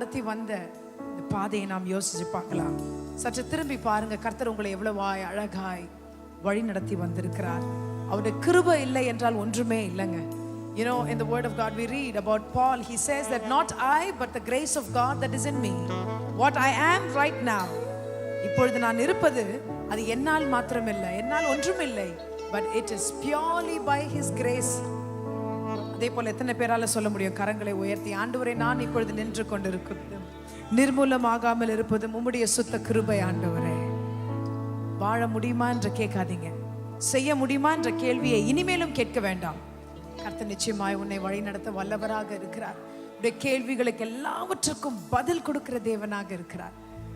நடத்தி வந்த இந்த பாதையை நாம் யோசிச்சு பார்க்கலாம். சற்று திரும்பி பாருங்க, கர்த்தர் உங்களை எவ்வளவாய் அழகாய் வழி நடத்தி வந்திருக்கிறார். அவருடைய கிருபை இல்லை என்றால் ஒன்றுமே இல்லைங்க. You know, in the word of God we read about Paul. He says that not I but the grace of God that is in me. What I am right now, இப்பொழுது நான் இருப்பது அது என்னால் மாத்திரமில்லை, என்னால் ஒன்றுமில்லை, but it is purely by his grace. அதே போல எத்தனை பேரால சொல்ல முடியும்? கரங்களை உயர்த்தி, ஆண்டவரே நான் இப்பொழுது நின்று கொண்டிருக்கிறது நிர்மூலமாகாமல் இருப்பது உம்முடைய சுத்த கிருபை. ஆண்டவரே, வாழ முடியுமா என்று கேட்காதீங்க, செய்ய முடியுமா என்ற கேள்வியை இனிமேலும் கேட்க வேண்டாம். கர்த்தர் நிச்சயமாய் உன்னை வழி நடத்த வல்லவராக இருக்கிறார். உடைய கேள்விகளுக்கு எல்லாவற்றுக்கும் பதில் கொடுக்கிற தேவனாக இருக்கிறார்.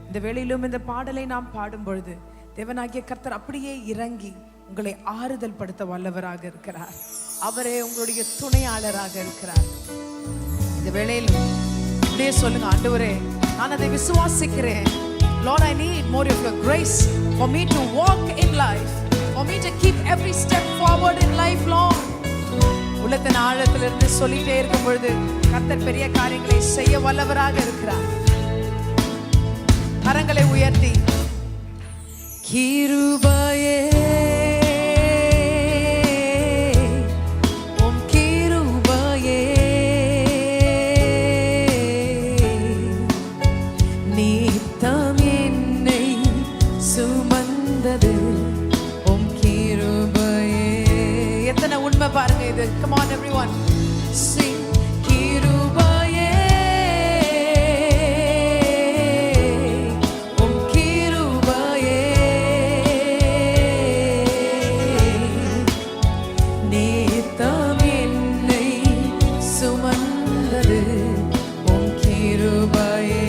இந்த வேளையிலும் இந்த பாடலை நாம் பாடும் பொழுது தேவனாகிய கர்த்தர் அப்படியே இறங்கி உங்களை ஆறுதல் படுத்த வல்லவராக இருக்கிறார். அவரே உங்களுடைய துணையாளராக இருக்கிறார். இந்த வேளையிலும் அப்படியே சொல்லுங்க, ஆண்டவரே நான் அதை விசுவாசிக்கிறேன். Lord, I need more of your grace for me to walk in life, for me to keep every step forward in life, Lord. உள்ளத்தின் ஆழத்திலிருந்து சொல்லிட்டே இருக்கும் பொழுது கர்த்தர் பெரிய காரியங்களை செய்ய வல்லவராக இருக்கிறார். கரங்களை உயர்த்தி, கிருபையே உம் கிருபையே நித்தம் என்னை சுமந்தது உம் கிருபையே. எத்தனை உண்மை பாருங்க இது. Come on everyone, sing கிருபையே உம் கிருபையே நித்தம் என்னை சுமந்தது உம் கிருபையே.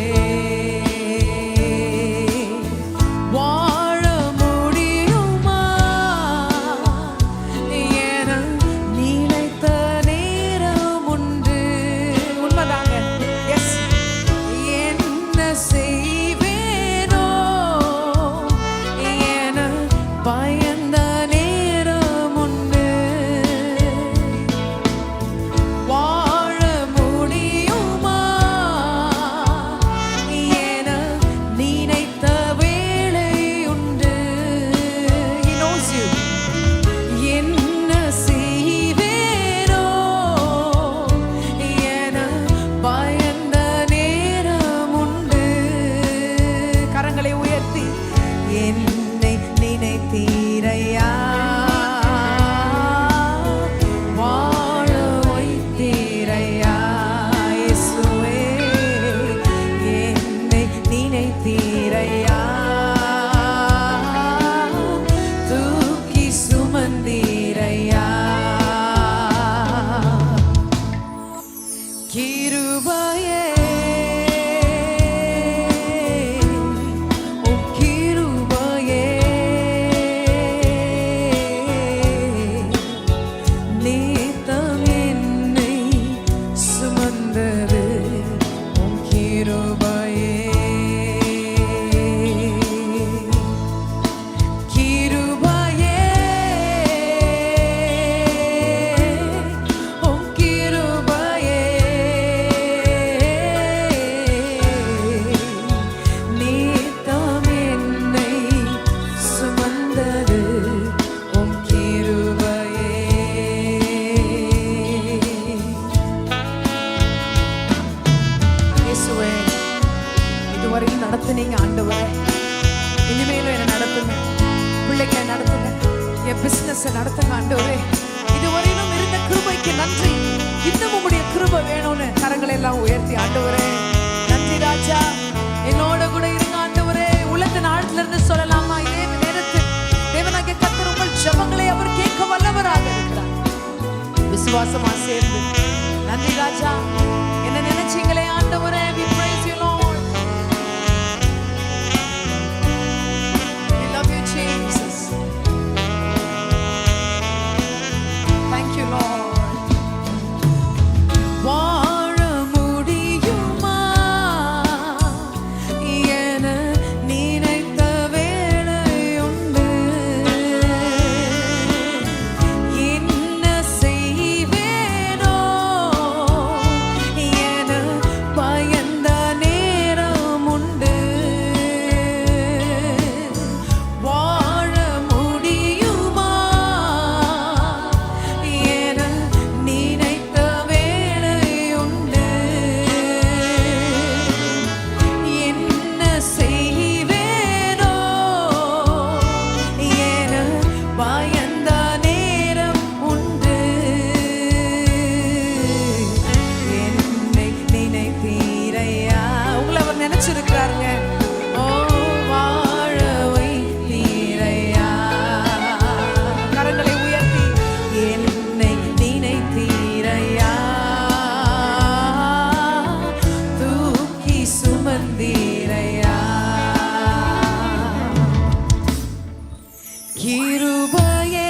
நடத்துனீங்க ஆண்டவரே, இனிமேலும் என்ன நடத்துங்க, பிள்ளைகளை நடத்துங்க, என் பிசினஸ் நடத்துங்க ஆண்டவரே. இதுவரையிலும் இருந்த கிருபைக்கு நன்றி. இன்னும் உங்களுடைய கிருபை வேணும்னு கரங்களை எல்லாம் உயர்த்தி, ஆண்டவரே நன்றி ராஜா, என்னோட கூட இருங்க ஆண்டவரே. உள்ளத்தின் ஆழத்துல இருந்து சொல்லலாமா? இதே நேரத்தில் தேவனாகிய கர்த்தர் உங்கள் ஜெபங்களை அவர் கேட்க வல்லவராக இருக்கிறார். விசுவாசமா சேர்ந்து நன்றி ராஜா, என்ன நினைச்சீங்களே ஆண்டவரே. We praise you Lord. We love you Jesus. Thank you Lord. வாழ முடியுமா என நினைத்த வேளையுண்டு, என்ன செய்வேனோ நீரையா கிருபையே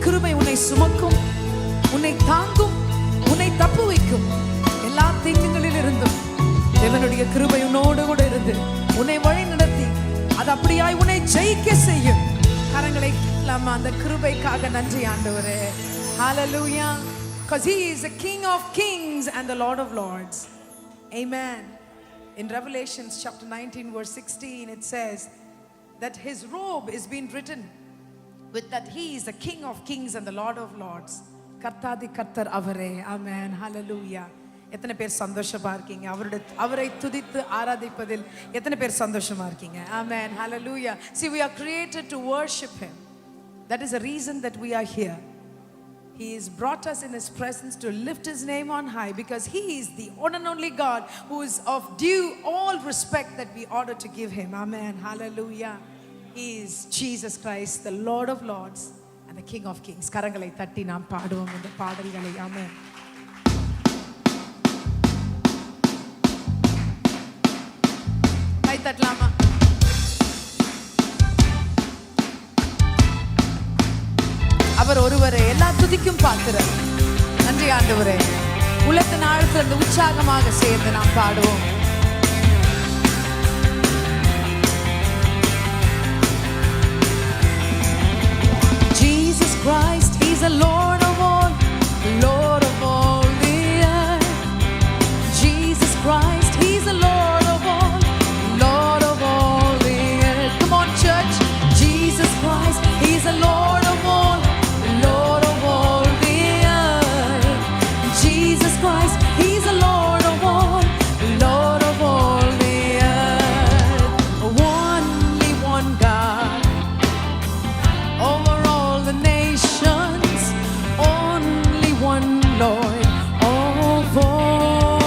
கிருபை உன்னை சுமக்கும், உன்னை தாங்கும், உன்னை தப்பு வைக்கும். எல்லா தீங்குகளில் இருந்தும் தேவனுடைய கிருபை உன்னோடு கூட இருந்து உன்னை வழி நடத்தி அது அப்படியாய் உன்னை ஜெயிக்க செய்யும். கரங்களை அந்த கிருபைக்காக நன்றி ஆண்டவரே. Hallelujah, because he is the King of Kings and the Lord of Lords. Amen. In Revelation chapter 19 verse 16 it says that his robe is being written with that he is the King of Kings and the Lord of Lords. கர்த்தாதி கர்த்தர் அவரே. Amen. Hallelujah. எத்தனை பேர் சந்தோஷமா இருக்கீங்க? அவரை துதித்து ஆராதிப்பதில் எத்தனை பேர் சந்தோஷமா இருக்கீங்க? Amen. Hallelujah. See, we are created to worship him. That is the reason that we are here. He has brought us in his presence to lift his name on high, because he is the one and only God who is of due all respect that we ought to give him. Amen. Hallelujah. He is Jesus Christ, the Lord of Lords and the King of Kings. கரங்களை தட்டி நாம் பாடுவோம் இந்த பாடல்களை. ஆமென். கை தட்டலாமா? அவர் ஒருவரே எல்லா துதிக்கும் பாத்திரர். நன்றி ஆண்டவரே. உள்ளத்தின் ஆழத்திலிருந்து உற்சாகமாக சேர்ந்து நாம் பாடுவோம். Christ, he's the Lord of all the earth. Jesus Christ, he's the Lord of all the earth. Come on church, Jesus Christ, he's the Lord of all the earth. Jesus Christ, he's the Lord of all the earth. Only one God over all the nations, only one Lord of all,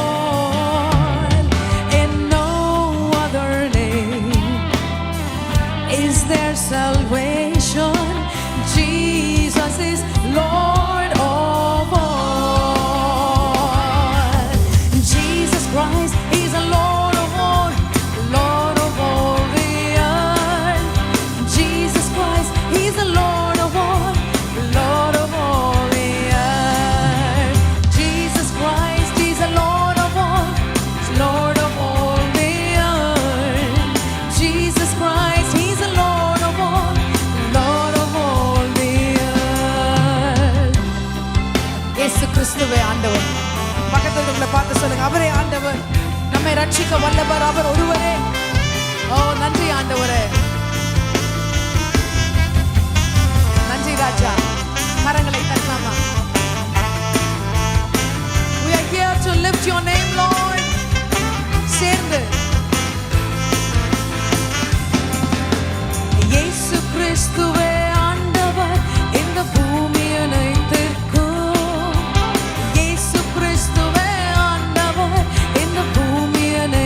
and no other name is there salvation. Jesus is Lord of all. Jesus Christ is the Lord of all the earth. Jesus Christ, he's the Lord of all the earth. Jesus Christ, he's the Lord of all the earth. Jesus Christ, he's the Lord of all the earth. இயேசு கிறிஸ்துவே ஆண்டவர். பக்கத்துல உங்களை பார்த்து சொல்லுங்க, அவரே ஆண்டவர், நம்மை ரட்சிக்க வல்லவர் அவர் ஒருவரே. ஓ நன்றி ஆண்டவரே, நன்றி ராஜா. கரங்களை தட்டலாமா? We are here to lift your name, Lord. சேர்ந்து இயேசு கிறிஸ்துவே ஆண்டவர் இந்த பூமி அனைத்திற்கும். இயேசு கிறிஸ்துவே ஆண்டவர் இந்த பூமி அனைத்திற்கும்.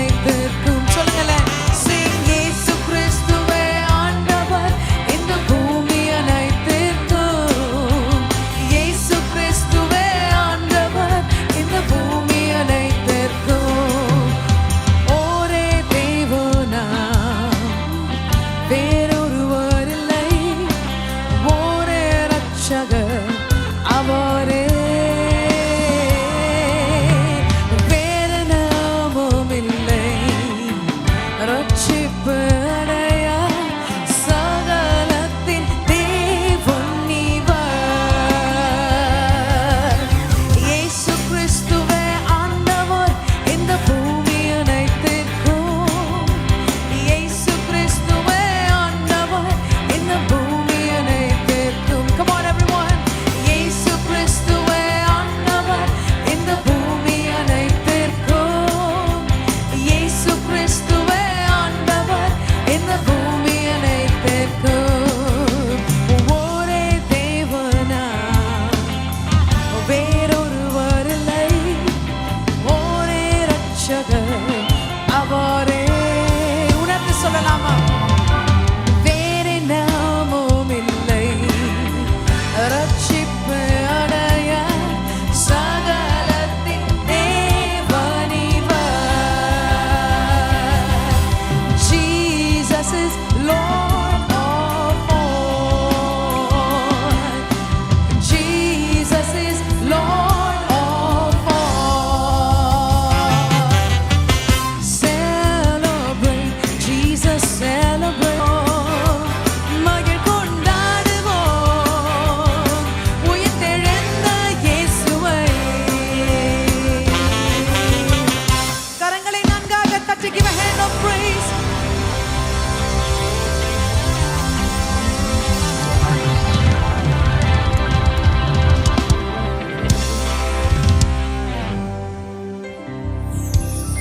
தட்டி give a hand of praise.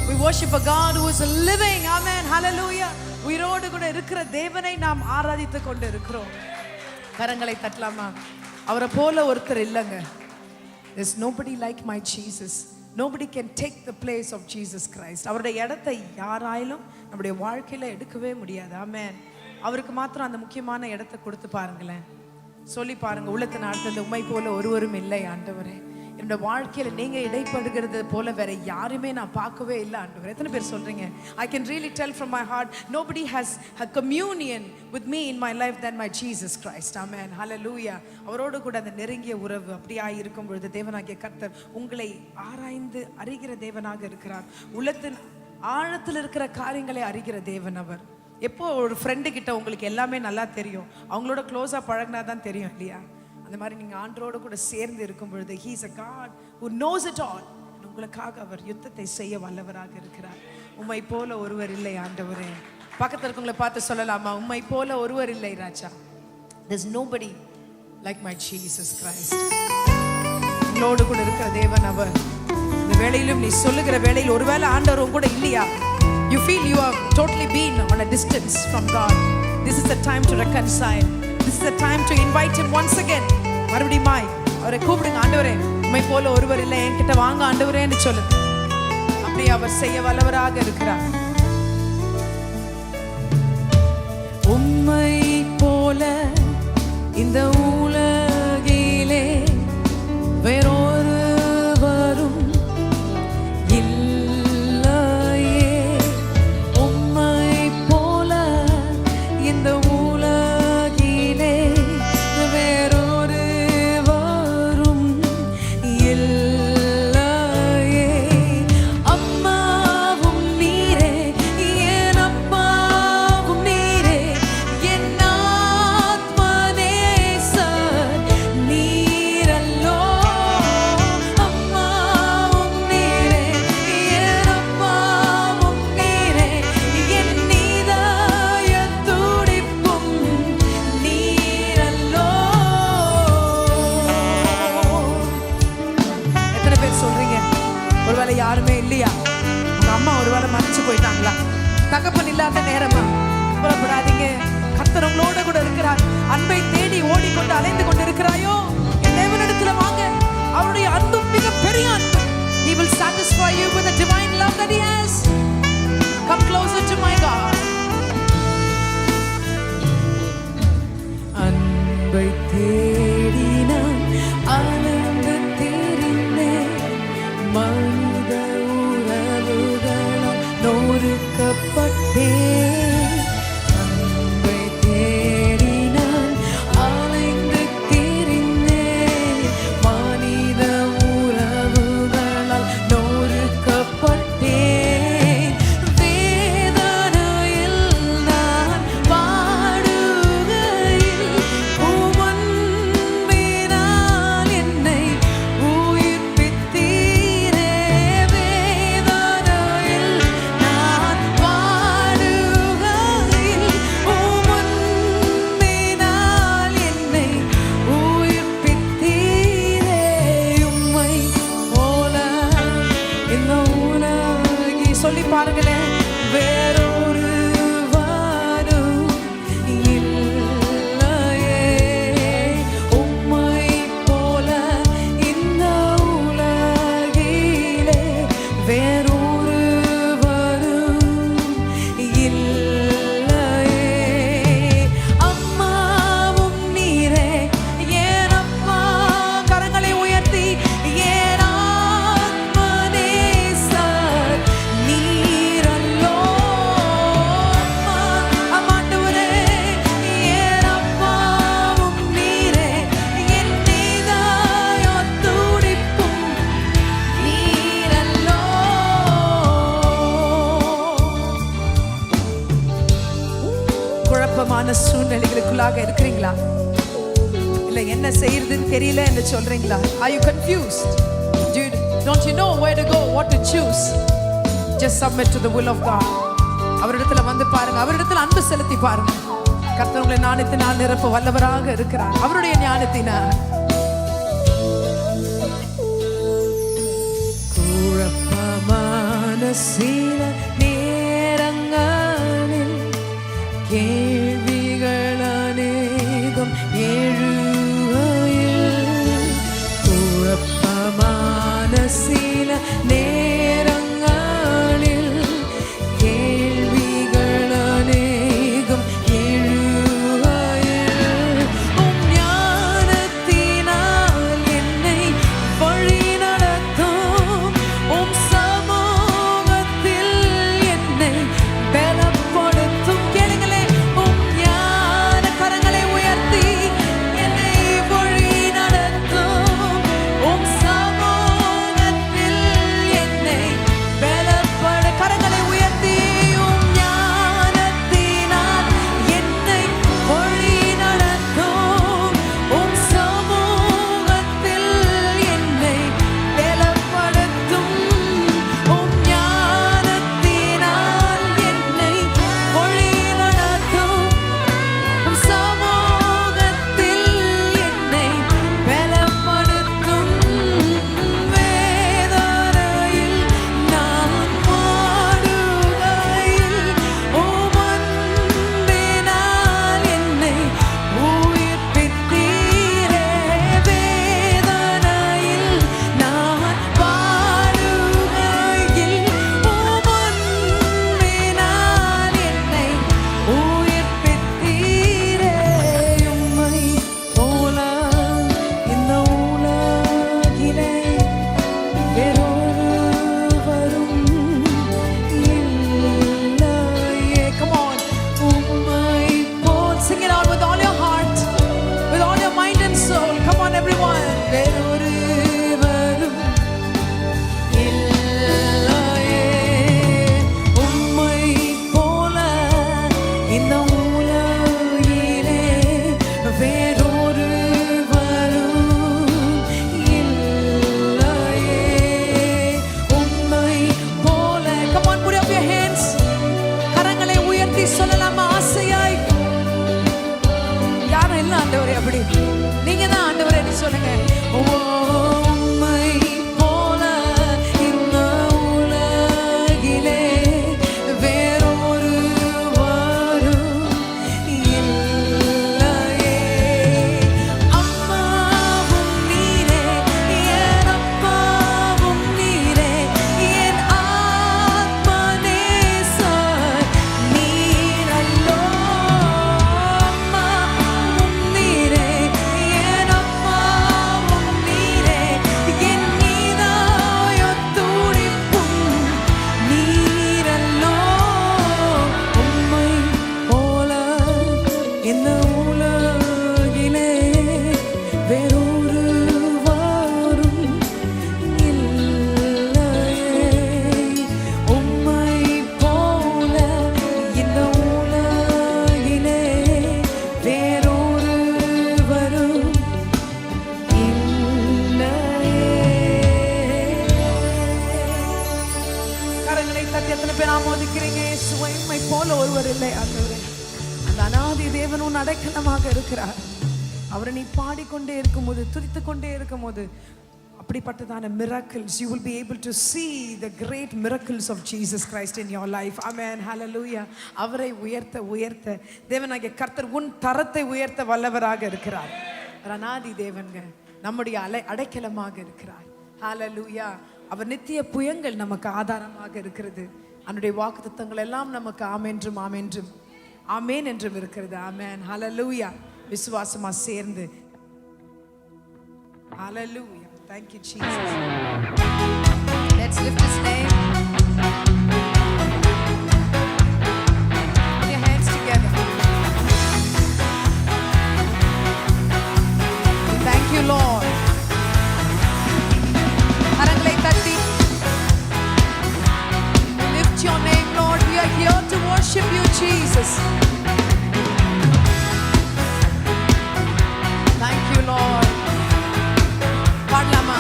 We worship a God who is living. Amen. Hallelujah. உயிரோடு கூட இருக்கிற தேவனை நாம் ஆராதித்து கொண்டு இருக்கிறோம். கரங்களை தட்டலாமா? அவரை போல ஒருத்தர் இல்லைங்க. There's nobody like my Jesus. Nobody can take the place of Jesus Christ. அவருடைய இடத்தை யாராலும் நம்முடைய வாழ்க்கையில எடுக்கவே முடியாது. ஆமென். அவருக்கு மாத்திரம் அந்த முக்கியமான இடத்தை கொடுத்து பாருங்களேன். சொல்லி பாருங்க, உள்ளத்தின் ஆழ்ந்தது உம்மை போல ஒருவரும் இல்லை ஆண்டவரே. என்னோட வாழ்க்கையில நீங்க இடைப்படுகிறது போல வேற யாருமே நான் பார்க்கவே இல்லை ஆண்டவரே. எத்தனை பேர் சொல்றீங்க? I can really tell from my heart, nobody has a communion with me in my life than my Jesus Christ. Amen. Hallelujah. அவரோடு கூட அந்த நெருங்கிய உறவு அப்படியே இருக்கும் பொழுது தேவனாகிய கர்த்தர் உங்களை ஆராய்ந்து அறிகிற தேவனாக இருக்கிறார். உள்ளத்தின் ஆழத்தில் இருக்கிற காரியங்களை அறிகிற தேவன் அவர். எப்போ ஒரு ஃப்ரெண்டு கிட்ட உங்களுக்கு எல்லாமே நல்லா தெரியும், அவங்களோட க்ளோஸா பழகினா தான் தெரியும் இல்லையா? அந்த மாதிரி நீங்க ஆண்டவரோடு கூட சேர்ந்து இருக்கும் பொழுது he is a God who knows it all. உங்களுக்காக அவர் யுத்தத்தை செய்ய வல்லவராக இருக்கிறார். உம்மை போல ஒருவர் இல்லை ஆண்டவரே. பக்கத்துல இருக்கவங்கள பார்த்து சொல்லலாமா, உம்மை போல ஒருவர் இல்லை ராஜா. There's nobody like my Jesus Christ. உங்களோடு கூட இருக்கிற தேவன் அவர். இந்த வேளையிலும் நீ சொல்லுகிற வேளையில் ஒருவேளை ஆண்டவர் உங்க கூட இல்லையா? You feel you have totally been on a distance from God. This is the time to reconcile. This is the time to invite him once again. மறுபடியுமாய் அவரை கூப்பிடுங்க. ஆண்டவரே, உம்மை போல ஒருவர் இல்லை, என்கிட்ட வாங்க ஆண்டவரேன்னு சொல்லுங்க. அப்படியே அவர் செய்ய வல்லவராக இருக்கிறார். உம்மை போல இந்த உலகிலே வேறொருவரும் இல்லையே. உம்மை போல இந்த உலகிலே வேறொருவரும் இல்லையே. அம்மாவும் நீரே, என் அப்பாவும் நீரே, என் ஆத்மநேசர் நீரல்லோ. அம்மாவும் நீரே, என் அப்பாவும் நீரே, என் இதயத் துடிப்பும் நீரல்லோ. எத்தனை பேர் சொல்றீங்க ஒருவேளை யாருமே இல்லையா? உங்க அம்மா ஒருவேளை மறைச்சு போயிட்டாங்களா? தகப்பன் இல்லாத நேரமா? புறப்படாதீங்க, கர்த்தர் உங்களோட கூட இருக்கிறார். அன்பை தேடி ஓடிக்கொண்டு அலைந்து கொண்டு இருக்கிறாயோ, என் தேவனிடத்துல வாங்க. அவருடைய அன்பு மிக பெரிய அன்பு. He will satisfy you with the divine love that he has. Come closer to my God. அன்பை தேடி நான் அலைந்து திரிந்தேன். மனித உறவுகளால் நொறுக்கப்பட்டேன். அன்பை தேடி நான் அலைந்து திரிந்தேன். மனித உறவுகளால் நொறுக்கப்பட்டேன். வேதனையில் நான் பாடுகையில் உமன்பினால் என்னை உயிர்ப்பித்தீரே. வேதனையில் நான் பாடுகையில் உமன்பினால் என்னை உயிர்ப்பித்தீரே. உம்மை போல இந்த உலகி சொல்லி பாருங்களேன், வேறொருவரும் இல்லையே. உம்மை போல இந்த உலகிலே வேறொருவரும் இல்லையே. அம்மாவும் நீரே, என் அப்பா, கரங்களை உயர்த்தி, என் ஆத்மநேசர் நீரல்லோ. ஆண்டவரே, என் அப்பாவும் நீரே, என் இதயத் துடிப்பும் நீரல்லோ. குழப்பமான சூழ்நிலைகளுக்குள்ளாக இருக்கிறீங்களா? இல்ல என்ன செய்யறதுன்னு தெரியல என்று சொல்றீங்களா? Are you confused? Don't you know where to go, what to choose? Just submit to the will of God. அவரிடத்துல வந்து பாருங்க, அவரிடத்துல அன்பு செலுத்தி பாருங்க. கர்த்தர் உங்களை ஞானத்தினால் நிரப்ப வல்லவராக இருக்கிறார். அவருடைய ஞானத்தினால். குழப்பமான சில நேரங்களில் கேள்விகள் அநேகம் எழுகையில், குழப்பமான சில நேரங்களில் கேள்விகள் அநேகம் எழுகையில், உம் ஞானத்தினால் என்னை வழி நடத்தும், உம் சமூகத்தில் என்னை பலப்படுத்தும். கேளுங்களே, உம் ஞான கரங்களை உயர்த்தி என்னை வழி நடத்தும், உம் சமூகத்தில் என்னை பலப்பட. கரங்களை உயர்த்தி, உம் ஞானத்தினால் என்னை வழி நடத்தும், உம் சமூகத்தில் என்னை பலப்படுத்தும், உம் ஞானத்தினால் என்னை வழி நடத்தும், உம் சமூகத்தில் என்னை பலப்படுத்தும். வேதனையில் நான் வாடுகையில் உம் அன்பினால் என்னை உயிர்ப்பித்தீரே. வேதனையில் நான் வாடுகையில் உம் அன்பினால் என்னை உயிர்ப்பித்தீரே. உம்மை போல இந்த உலகிலே வேறொருவரும் இல்லையே. Come on. உம்மை போல் sing it out with all your heart, with all your mind and soul. Come on everyone. வேறொருவரும் இல்லையே. உம்மை போல இந்த உலகிலே வேறொருவரும் இல்லையே. உம்மை போல. Come on, put up your hands. கரங்களை உயர்த்தி சொல்லலாமா ஆசையாய்? யாரும் இல்ல ஆண்டவரே, அப்படி நீங்க தான் ஆண்டவரே சொல்லுங்க. உம்மை போல இந்த உலகிலே வேறொருவரும் இல்லையே. அம்மாவும் நீரே, என் அப்பாவும் நீரே, என் ஆத்மா நேசர் நீரல்லோ. அம்மாவும் நீரே, என் அப்பாவும் நீரே, என் நீதாய துடிப்பும் நீரல்லோ. உம்மை போல இந்த உலகிலே வேறொருவரும் இல்லையே. உம்மை போல இந்த உலகிலே வேறொருவரும் இல்லையே. கரங்களை தட்டி எத்தனை பேர் ஆமோதிக்கிறீங்க? இயேசுவை, உம்மை போல ஒருவர் இல்லை ஆண்டவரே. அந்த அநாதி தேவன் உன் அடைக்கலமாக இருக்கிறார். அவரை நீ பாடிக்கொண்டே இருக்கும்போது, துதித்துக் கொண்டே இருக்கும்போது, அப்படிப்பட்டதான miracles you will be able to see the great miracles of Jesus Christ in your life. Amen. Hallelujah. அவரை உயர்த்த உயர்த்த தேவனாகிய கர்த்தர் உன் தரத்தை உயர்த்த வல்லவராக இருக்கிறார். அநாதி தேவன்க நம்முடைய அடைக்கலமாக இருக்கிறார். Hallelujah. அவர் நித்திய புயங்கள் நமக்கு ஆதாரமாக இருக்கிறது. அவருடைய வாக்குத்தத்தங்கள் எல்லாம் நமக்கு ஆமென்றும் ஆமென்றும் ஆமென் என்றும் இருக்கிறது. ஆமென். Hallelujah. விசுவாசமா சேர்ந்து Hallelujah. Thank you, Jesus. Let's lift his name. Put your hands together. Thank you, Lord. கரங்களை தட்டி lift your name, Lord. We are here to worship you, Jesus. Thank you, Lord. பாடலாமா?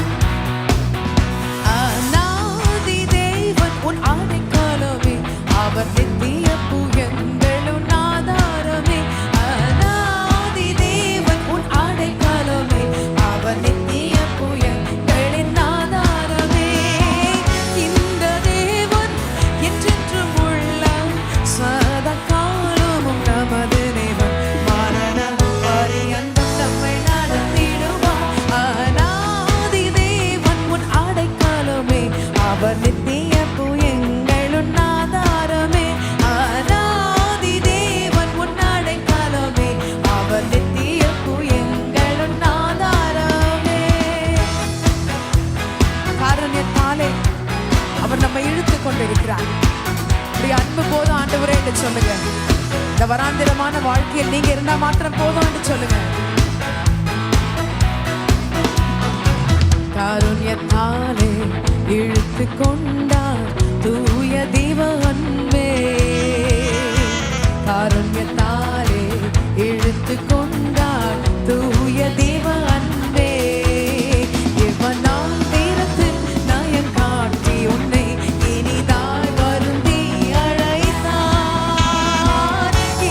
அநாதி தேவன் உன் ஆணைக்கு என்று சொல்லுங்க. இந்த வராந்திரமான வாழ்க்கையில் நீங்க இருந்தா மாத்திரம் போதும் என்று சொல்லுங்க. காருண்யத்தாலே இழுத்து கொண்டார் தூய தேவ அன்பே. காருண்யத்தாலே இழுத்து கொண்டார் தூய தேவ அன்பே. இவனாம் தீரத்து நயம் காட்டி உன்னை இனிதாய் வருந்தி அழைத்தார்.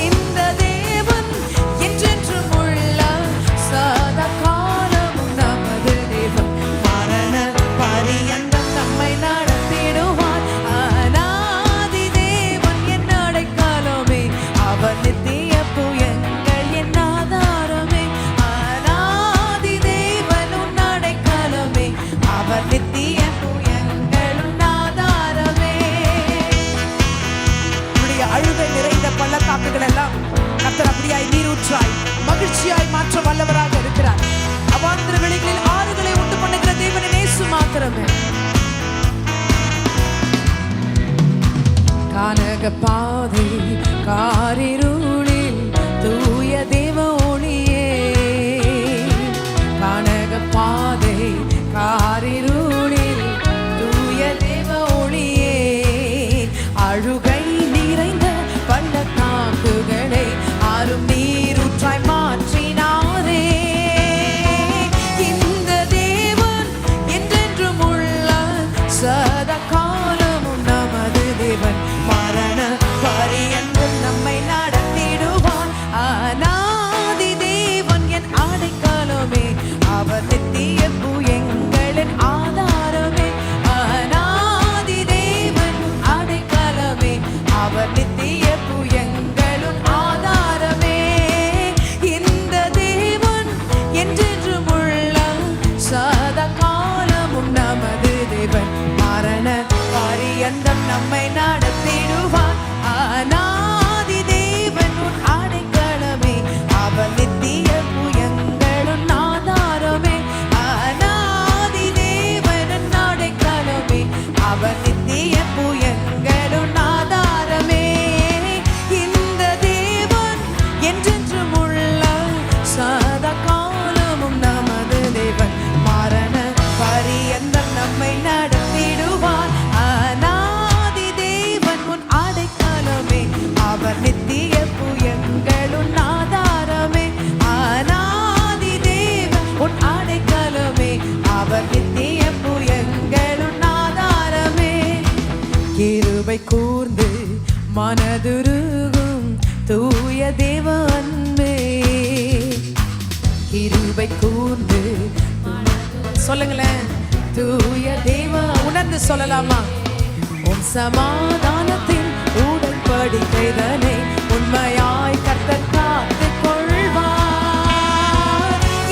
இந்த தேவன் என்றென்றும் உள்ள சதா காலமும் நமது தேவன். மரண பரியந்தம் நம்மை நடத்திடுவார். அநாதி தேவன் என் அடைக்கலமே, அவர் நித்திய புயங்கள் என் ஆதாரமே. அநாதி தேவன் உன் அடைக்கலமே, அவர் நித்திய புயங்கள் உன் ஆதாரமே. உன்னுடைய அழுகை நிறைந்த பள்ளத்தாக்குகள் எல்லாம் கர்த்தர் அப்படியாய் நீரூற்றாய் மகிழ்ச்சியாய் மாற்ற வல்லவராக இருக்கிறார். அவாந்திர வெளிகளில் ஆறுகளை உண்டு பண்ணுகிற தேவனின் இயேசு மாத்திரமே. கானக பாதை காரிருளில் தூய தேவ ஒளியே. கானக பாதை காரிருளில் தூய தேவ ஒளியே. அழுகை நிறைந்த பள்ளத்தாக்குகளை ஆறும் நீரூற்றாய் மாற்றினாரே. இந்த தேவன் என்றென்றும் உள்ள சதா காலமும் நமது தேவன். மரண பரியந்தம் நம்மை நடத்திடுவார். அநாதி தேவன் என் அடைக்கலமே, அவர் நித்திய புயங்களின் ஆதாரமே. அநாதி தேவன் அடைக்கலமே, அவர் நித்திய புயங்களும் ஆதாரமே. இந்த தேவன் என்றென்றும் உள்ள சதா காலமும் நமது தேவன். மரண பரியந்தம் நம்மை நடத்திடுவார். அநாதி தேவன் உன் அடைக்கலமே, அவர் நித்திய புயங்களும் ஆதாரமே. அநாதி தேவன் உன் அடைக்கலமே, அவர் நித்திய புயங்களும் ஆதாரமே. இந்த தேவன் என்றென்றும் உள்ள சதா காலமும் நமது தேவன். மரண பரியந்தம் நம்மை நடத்திடுவார். அநாதி தேவன் உன் அடைக்கலமே, அவர் நித்திய புயங்களும் ஆதாரமே. அநாதி தேவன் உன் அடைக்கலமே, அவர் நித்திய புயங்களும் ஆதாரமே. கிருபை கூர்ந்து மனதுருகும் தூய தேவ அன்பே. கிருபை கூர்ந்து சொல்லுங்களேன். தூய தேவ உணர்ந்து சொல்லலாமா? உன் சமாதானத்தின் உடன்படிக்கைதனை உண்மையாய் கர்த்தர் காத்துக் கொள்வார்.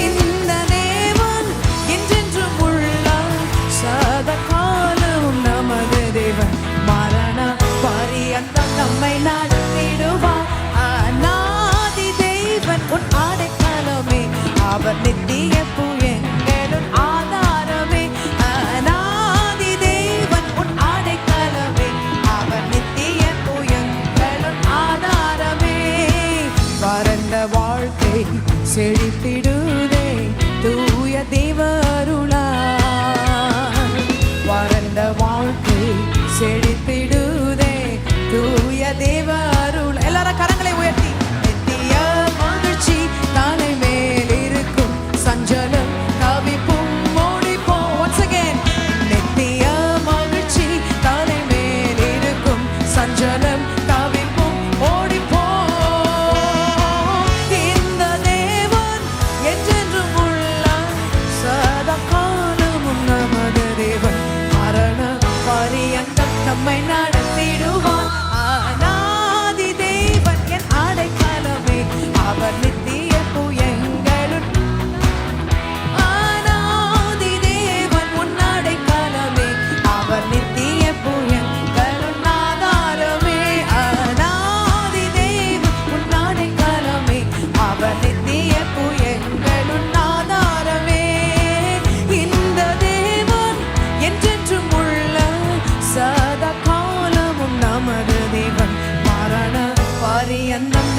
இந்த தேவன் என்றென்றும் உள்ள சதா காலமும் நமது தேவன். மரண பரியந்தம் நம்மை நடத்திடுவார். அநாதி தேவன் உன் அடைக்கலமே, அவர் நித்திய புயங்களும் ஆதாரமே. அநாதி தேவன் உன் அடைக்கலமே, அவர் நித்திய புயங்களும் ஆதாரமே. வறண்ட வாழ்க்கை செழித்திடுதே தூய தேவ அருளால். வறண்ட வாழ்க்கை செழித்திடுதே தூய தேவ அருள். எல்லாரும் கரங்களை உயர்த்தி. நித்திய மகிழ்ச்சி தலை மேல் இருக்கும், சஞ்சலம் தவிப்பும் ஓடிப்போ. Once again. நித்திய மகிழ்ச்சி தலை மேல் இருக்கும், சஞ்சலம் தவிப்பும் ஓடிப்போ. இந்த தேவன் என்றென்றும் உள்ள சதா காலமும் நமது தேவன். மரண பரியந்தம் நம்மை நடத்திடுவார். அநாதி தேவன் என் அடைக்கலமே, அவர் நித்திய புயங்களும். அநாதி தேவன் உன் அடைக்கலமே, அவர் நித்திய புயங்களும் ஆதாரமே.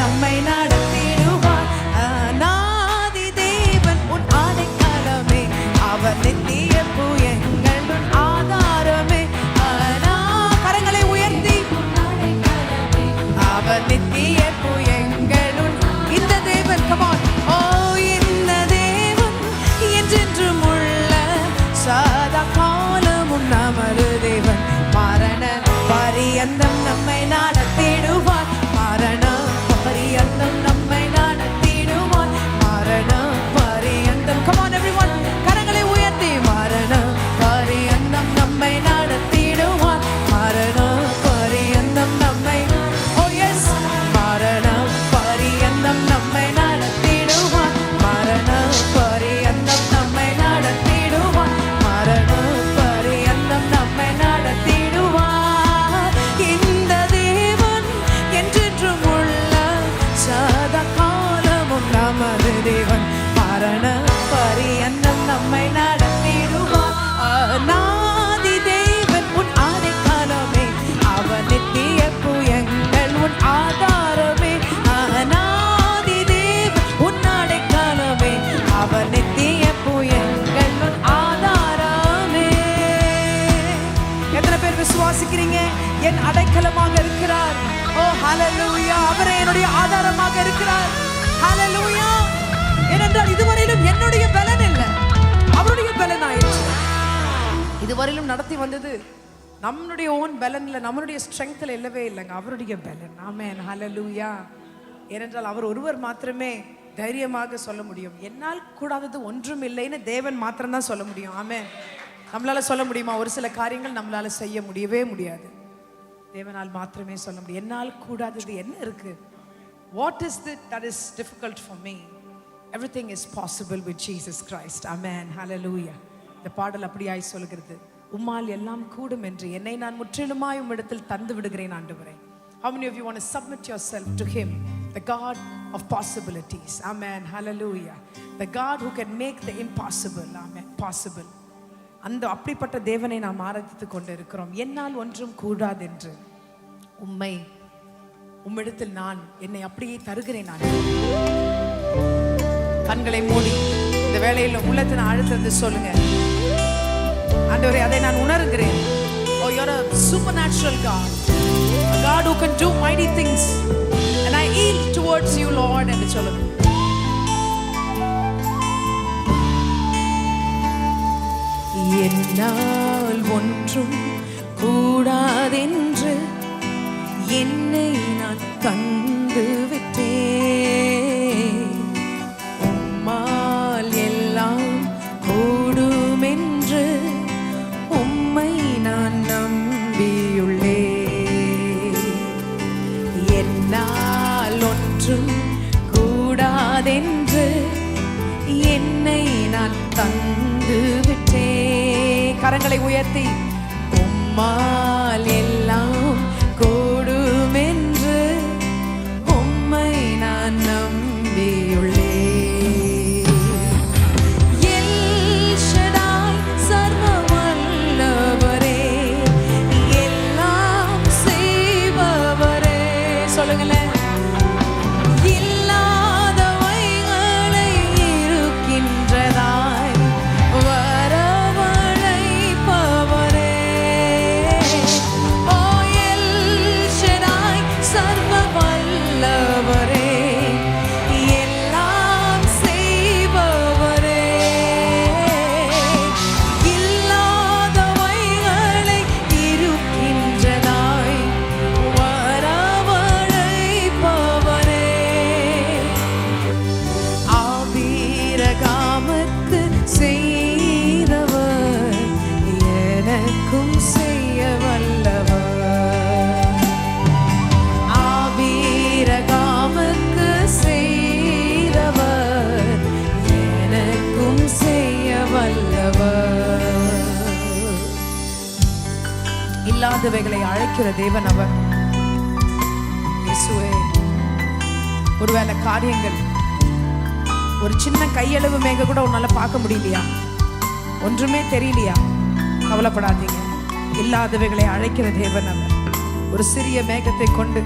நம்மை நடத்திடுவார். அநாதி தேவன் உன் ஆடைக்கலமே, அவர் நித்திய புயங்கள் உன் ஆதாரமே. கரங்களை உயர்த்தி அவர் நித்திய புயங்கள் உன் இந்த தேவன். come on. ஓ இந்த தேவன் என்றென்றும் உள்ள சதா காலமும் நமது தேவன். மரண பரியந்தம் நம்மை நடத்திடுவார். மரண பரியந்தம் நம்மை நடத்திடுவார். மரண பரியந்தம். come on everyone, கரங்களை உயர்த்தி மரண பரியந்தம் நம்மை நடத்திடுவார். மரண பரியந்தம் நம்மை oh yes மரண பரியந்தம் நம்மை நடத்திடுவார். மரண பரியந்தம் நம்மை நடத்திடுவார். மரண பரியந்தம் நம்மை நடத்திடுவார். இந்த தேவன் என்றென்றும் உள்ள சதா காலமும் நமது தேவன். மரண பரியந்தம் நம்மை நடத்திடுவார். அநாதி தேவன் உன் ஆடைக்கலமே, அவர் நித்திய புயங்கள் உன் ஆதாரமே. அநாதி தேவன் உன் ஆடைக்கலமே, அவர் நித்திய புயங்கள் உன் ஆதாரமே. எத்தனை பேர் விசுவாசிக்கிறீங்க என் அடைக்கலமாக இருக்கிறார்? ஓ ஹalleluya, அவரே என்னுடைய ஆதாரமாக இருக்கிறார். ஹalleluya. ஏனென்றால் இதுவரையிலும் என்னுடைய பலன் இல்லை, அவருடைய பலன் ஆயிடுச்சு. இதுவரையிலும் நடத்தி வந்தது நம்மளுடைய ஓன் பலன்ல, நம்மளுடைய ஸ்ட்ரெங்க்ல இல்லவே இல்லைங்க, அவருடைய பலன். ஆமென் ஹalleluya. ஏனென்றால் அவர் ஒருவர் மாத்திரமே தைரியமாக சொல்ல முடியும். என்னால் கூடாதது ஒன்றும் இல்லைன்னு தேவன் மாத்திரம்தான் சொல்ல முடியும். ஆமென். நம்மளால சொல்ல முடியுமா? ஒரு சில காரியங்கள் நம்மளால செய்ய முடியவே முடியாது. தேவனால் மாத்திரமே சொல்ல முடியும். என்னால் கூடாதது என்ன இருக்கு? What is it that is difficult for me? Everything is possible with Jesus Christ. Amen. Hallelujah. இந்த பாடல் அப்படியாய் சொல்கிறது. உம்மால் எல்லாம் கூடும் என்று என்னை நான் முற்றிலுமாய் உம்மிடத்தில் தந்து விடுகிறேன் ஆண்டவரே. How many of you want to submit yourself to him, the God of possibilities? Amen. Hallelujah. The God who can make the impossible, amen, possible. அந்த அப்படிப்பட்ட தேவனை நாம் ஆராதித்துக் கொண்டு இருக்கிறோம். என்னால் ஒன்றும் கூடாது என்று உம்மிடத்தில் நான் என்னை அப்படியே தருகிறேன். நான் கண்களை மூடி இந்த வேளையில் உள்ளத்தின் ஆழத்திலிருந்து சொல்லுங்க, ஆண்டவரே அதை நான் உணர்கிறேன். Oh, you're a supernatural God, a God who can do mighty things, and I yield towards you, Lord. என்று சொல்லுங்க. என்னால் ஒன்றும் கூடாதென்று என்னை நான் தந்து விட்டேன். உம்மால் எல்லாம் கூடுமென்று உம்மை நான் நம்பியுள்ளேன். என்னால் ஒன்றும் கூடாதென்று என்னை நான் தந்து விட்டேன். கரங்களை உயர்த்தி உம்மால் எல்லாம் கூடுமென்று உம்மை நான் நம்பியுள்ளேன். எல் ஷடாய் சர்வ வல்லவரே, எல்லாம் செய்பவரே, சொல்லுங்களேன். இல்லாதவைகளை இருக்கின்றதாய் வரவழைப்பவரே. ஓ எல் ஷடாய் சர்வ வல்லவரே, எல்லாம் செய்பவரே. இல்லாதவைகளை இருக்கின்றதாய் வரவழைப்பவரே. ஆபிரகாமுக்கு செய்தவர் எனக்கும் செய்ய வல்லவர். ஆபிரகாமுக்கு செய்தவர் எனக்கும் செய்ய வல்லவர். இல்லாதவைகளை அழைக்கிற தேவன் அவர். இயேசுவே, ஒருவேளை காரியங்கள் ஒரு சின்ன கையளவு மேக கூட உன்னால பார்க்க முடியலையா, ஒன்றுமே தெரியலையா, கவலைப்படாதீங்க. இல்லாதவைகளை அழைக்கிற தேவன் அவர். ஒரு சிறிய மேகத்தை கொண்டு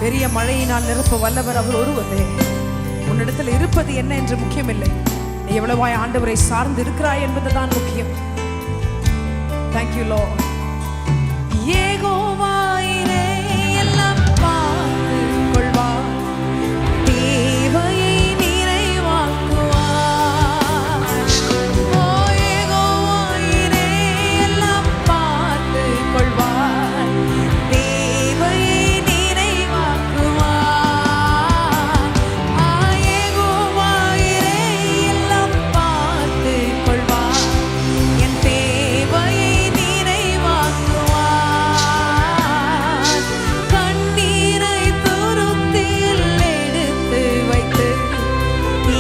பெரிய மழையினால் நிரப்ப வல்லவர் அவர் ஒருவரே. உன்னிடத்தில் இருப்பது என்ன என்று முக்கியமில்லை, நீ எவ்வளவாய் ஆண்டவரை சார்ந்து இருக்கிறாய் என்பதுதான் முக்கியம். Thank you Lord. யெகோவாயிரே எல்லாம் பார்த்து கொள்வார், தேவையை நிறைவாக்குவார். ஓ யெகோவாயிரே எல்லாம் பார்த்து கொள்வார், தேவையை நிறைவாக்குவார். யெகோவாயிரே எல்லாம் பார்த்து கொள்வார், என் தேவையை கண்ணீரை துருத்தியில் எடுத்து வைத்து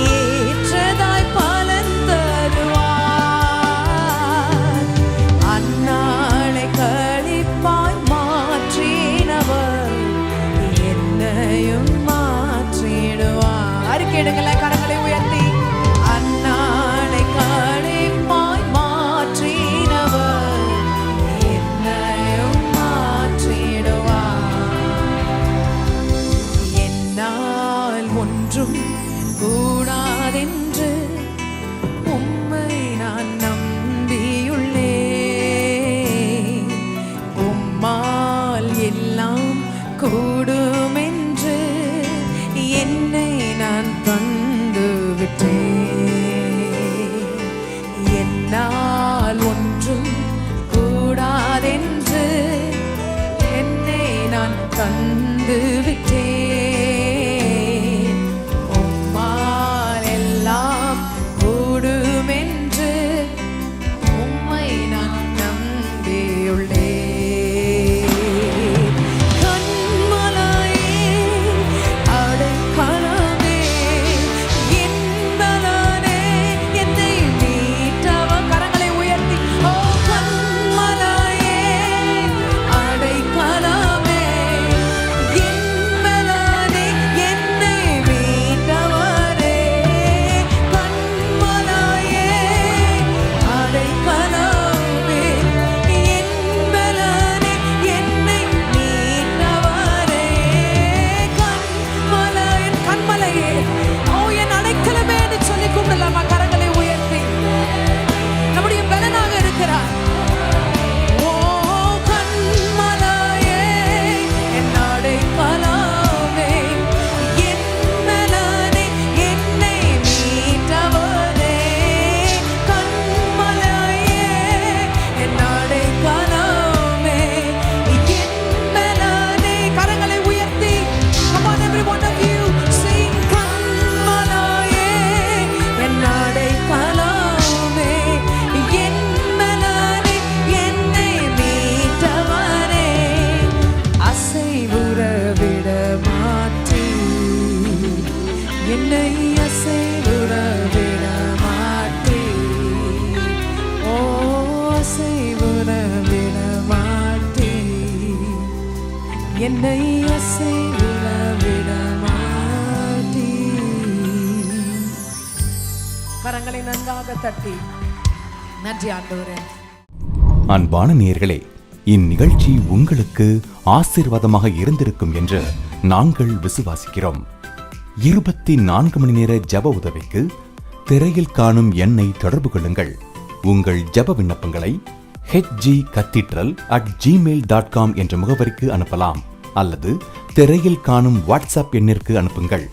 ஏற்றதாய் பலன் தருவார். அந்நாளை களிப்பாய் மாற்றினவர் என்னையும் மாற்றிடுவார். அறிக்கையிடுங்கள கரங்களை உயர்த்தி. அந்நாளை களிப்பாய் மாற்றினவர் என்னையும் என்னால் ஒன்றும் கூடாதென்று உம்மை நான் நம்பியுள்ளேன். உம்மால் எல்லாம் கூடுமென்று என்னை நான் தந்து விட்டேன். என்னால் ஒன்றும் கூடாதென்று என்னை நான் தந்து விட்டேன். உம்மால் எல்லாம் கூடுமென்று உம்மை நான் நம்பியுள்ளேன். கண்மலையே அடைக்கலமே, என் பலனே, என்னை மீட்டவர். கரங்களை உயர்த்தி. ஓ கண்மலையே அடைக்கலமே, என் பலனே, என்னை மீட்டவரே. கண்மலையே அடைக்கலமே, என் பலனே, என்னை மீட்டவரே. கண்மலையே, ஓ என் அடைக்கலமே என்று சொல்லி கூப்பிடலாமா? கரங்களை உயர்த்தி. நம்முடைய பலனாக இருக்கிறார். ஓ கண்மலையே, என் அடைக்கலமே, என் பலனே, என்னை மீட்டவரே. கண்மலையே, என் அடைக்கலமே, என் பலனே. கரங்களை உயர்த்தி. Come on every one of you sing. கண்மலையே, என் அடைக்கலமே, என் பலனே, என்னை மீட்டவரே. அசைவுற விட மாட்டீர், என்னை அசைவுற விட மாட்டீர். ஓ அசைவுற விட மாட்டீர், என்னை அசைவுற விட மாட்டீர். கரங்களை நன்றாக தட்டி நன்றி ஆண்டவரே. அன்பான நேயர்களே, இந்நிகழ்ச்சி உங்களுக்கு ஆசீர்வாதமாக இருந்திருக்கும் என்று நாங்கள் விசுவாசிக்கிறோம். 24 மணி நேர ஜெப உதவிக்கு திரையில் காணும் எண்ணை தொடர்பு கொள்ளுங்கள். உங்கள் ஜெப விண்ணப்பங்களை hgcathedral@gmail.com என்ற முகவரிக்கு அனுப்பலாம் அல்லது திரையில் காணும் வாட்ஸ்அப் எண்ணிற்கு அனுப்புங்கள்.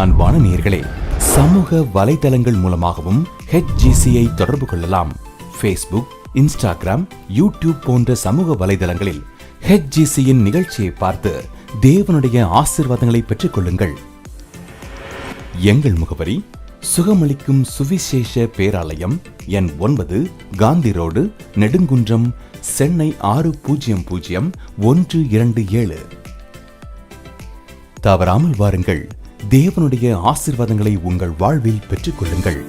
அன்பான நேயர்களே, சமூக வலைதளங்கள் மூலமாகவும் HGCயை தொடர்பு கொள்ளலாம். Facebook, Instagram, YouTube போன்ற சமூக வலைதளங்களில் HGCயின் நிகழ்ச்சியை பார்த்து தேவனுடைய ஆசீர்வாதங்களை பெற்றுக் கொள்ளுங்கள். எங்கள் முகவரி சுகமளிக்கும் சுவிசேஷ பேராலயம், எண் 9, காந்தி ரோடு, நெடுங்குன்றம், சென்னை 600127. தவறாமல் வாருங்கள். தேவனுடைய ஆசீர்வாதங்களை உங்கள் வாழ்வில் பெற்றுக் கொள்ளுங்கள்.